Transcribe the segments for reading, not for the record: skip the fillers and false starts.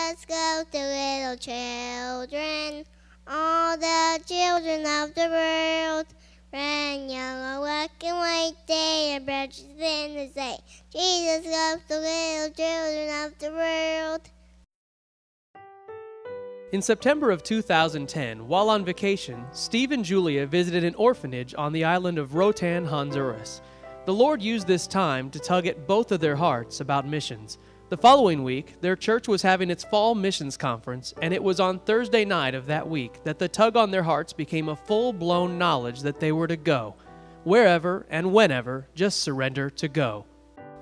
Jesus goes to little children, all the children of the world. Red, yellow, black, and white, they are branches in the day. Jesus loves the little children of the world. In September of 2010, while on vacation, Steve and Julia visited an orphanage on the island of Roatan, Honduras. The Lord used this time to tug at both of their hearts about missions. The following week, their church was having its fall missions conference, and it was on Thursday night of that week that the tug on their hearts became a full-blown knowledge that they were to go. Wherever and whenever, just surrender to go.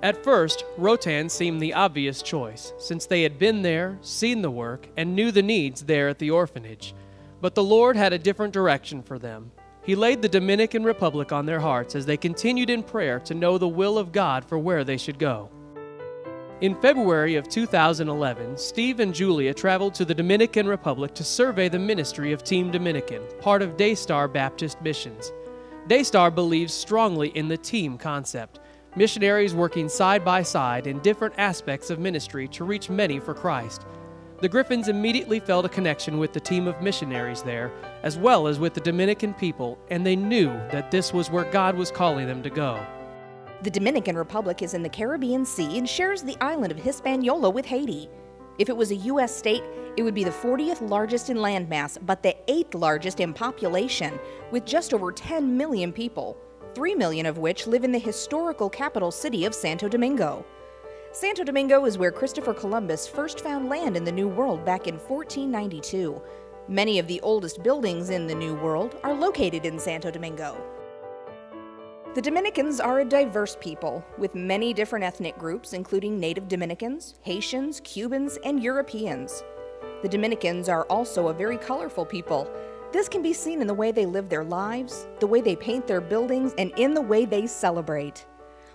At first, Roatan seemed the obvious choice, since they had been there, seen the work, and knew the needs there at the orphanage. But the Lord had a different direction for them. He laid the Dominican Republic on their hearts as they continued in prayer to know the will of God for where they should go. In February of 2011, Steve and Julia traveled to the Dominican Republic to survey the ministry of Team Dominican, part of Daystar Baptist Missions. Daystar believes strongly in the team concept, missionaries working side by side in different aspects of ministry to reach many for Christ. The Griffins immediately felt a connection with the team of missionaries there, as well as with the Dominican people, and they knew that this was where God was calling them to go. The Dominican Republic is in the Caribbean Sea and shares the island of Hispaniola with Haiti. If it was a U.S. state, it would be the 40th largest in landmass, but the 8th largest in population, with just over 10 million people, 3 million of which live in the historical capital city of Santo Domingo. Santo Domingo is where Christopher Columbus first found land in the New World back in 1492. Many of the oldest buildings in the New World are located in Santo Domingo. The Dominicans are a diverse people, with many different ethnic groups, including Native Dominicans, Haitians, Cubans, and Europeans. The Dominicans are also a very colorful people. This can be seen in the way they live their lives, the way they paint their buildings, and in the way they celebrate.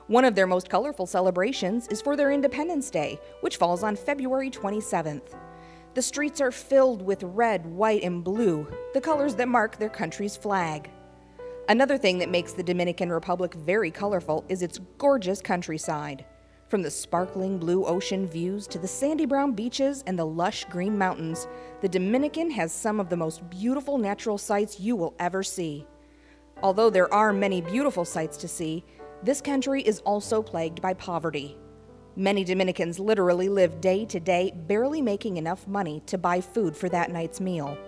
One of their most colorful celebrations is for their Independence Day, which falls on February 27th. The streets are filled with red, white, and blue, the colors that mark their country's flag. Another thing that makes the Dominican Republic very colorful is its gorgeous countryside. From the sparkling blue ocean views to the sandy brown beaches and the lush green mountains, the Dominican has some of the most beautiful natural sights you will ever see. Although there are many beautiful sights to see, this country is also plagued by poverty. Many Dominicans literally live day to day, barely making enough money to buy food for that night's meal.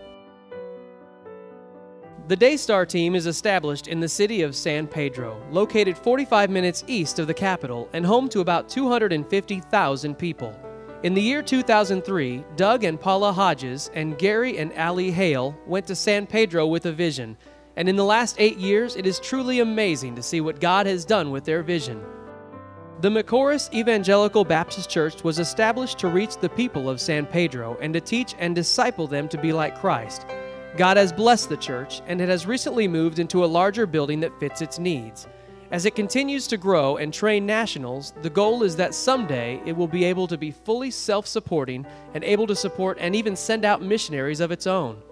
The Daystar team is established in the city of San Pedro, located 45 minutes east of the capital and home to about 250,000 people. In the year 2003, Doug and Paula Hodges and Gary and Allie Hale went to San Pedro with a vision, and in the last 8 years, it is truly amazing to see what God has done with their vision. The Macoris Evangelical Baptist Church was established to reach the people of San Pedro and to teach and disciple them to be like Christ. God has blessed the church, and it has recently moved into a larger building that fits its needs. As it continues to grow and train nationals, the goal is that someday it will be able to be fully self-supporting and able to support and even send out missionaries of its own.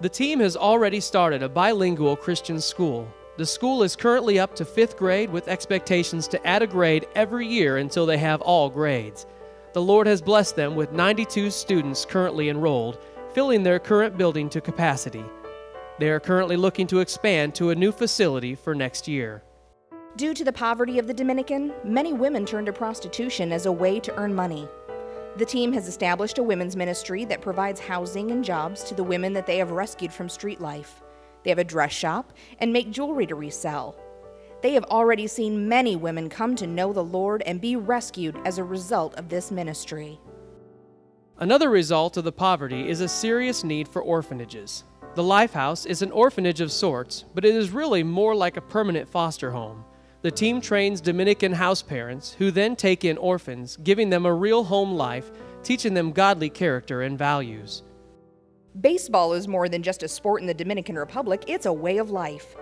The team has already started a bilingual Christian school. The school is currently up to 5th grade with expectations to add a grade every year until they have all grades. The Lord has blessed them with 92 students currently enrolled, filling their current building to capacity. They are currently looking to expand to a new facility for next year. Due to the poverty of the Dominican, many women turn to prostitution as a way to earn money. The team has established a women's ministry that provides housing and jobs to the women that they have rescued from street life. They have a dress shop and make jewelry to resell. They have already seen many women come to know the Lord and be rescued as a result of this ministry. Another result of the poverty is a serious need for orphanages. The Lifehouse is an orphanage of sorts, but it is really more like a permanent foster home. The team trains Dominican house parents who then take in orphans, giving them a real home life, teaching them godly character and values. Baseball is more than just a sport in the Dominican Republic, it's a way of life.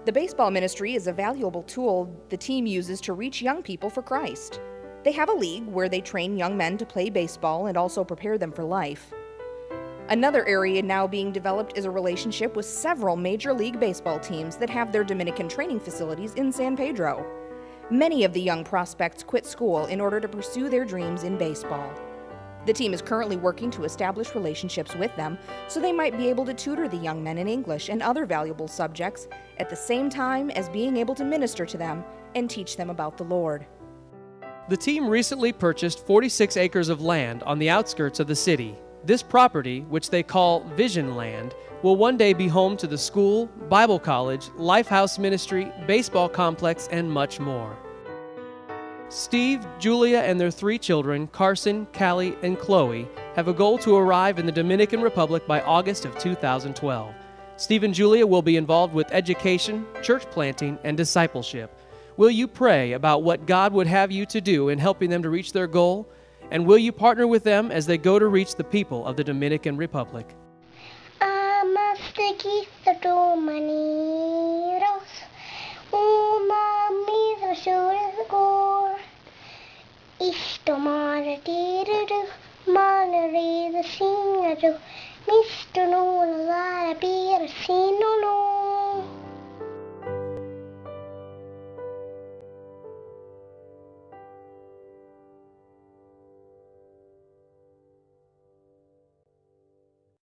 The baseball ministry is a valuable tool the team uses to reach young people for Christ. They have a league where they train young men to play baseball and also prepare them for life. Another area now being developed is a relationship with several Major League Baseball teams that have their Dominican training facilities in San Pedro. Many of the young prospects quit school in order to pursue their dreams in baseball. The team is currently working to establish relationships with them so they might be able to tutor the young men in English and other valuable subjects at the same time as being able to minister to them and teach them about the Lord. The team recently purchased 46 acres of land on the outskirts of the city. This property, which they call Vision Land, will one day be home to the school, Bible college, Lifehouse Ministry, baseball complex, and much more. Steve, Julia, and their 3 children, Carson, Callie, and Chloe, have a goal to arrive in the Dominican Republic by August of 2012. Steve and Julia will be involved with education, church planting, and discipleship. Will you pray about what God would have you to do in helping them to reach their goal? And will you partner with them as they go to reach the people of the Dominican Republic? Isto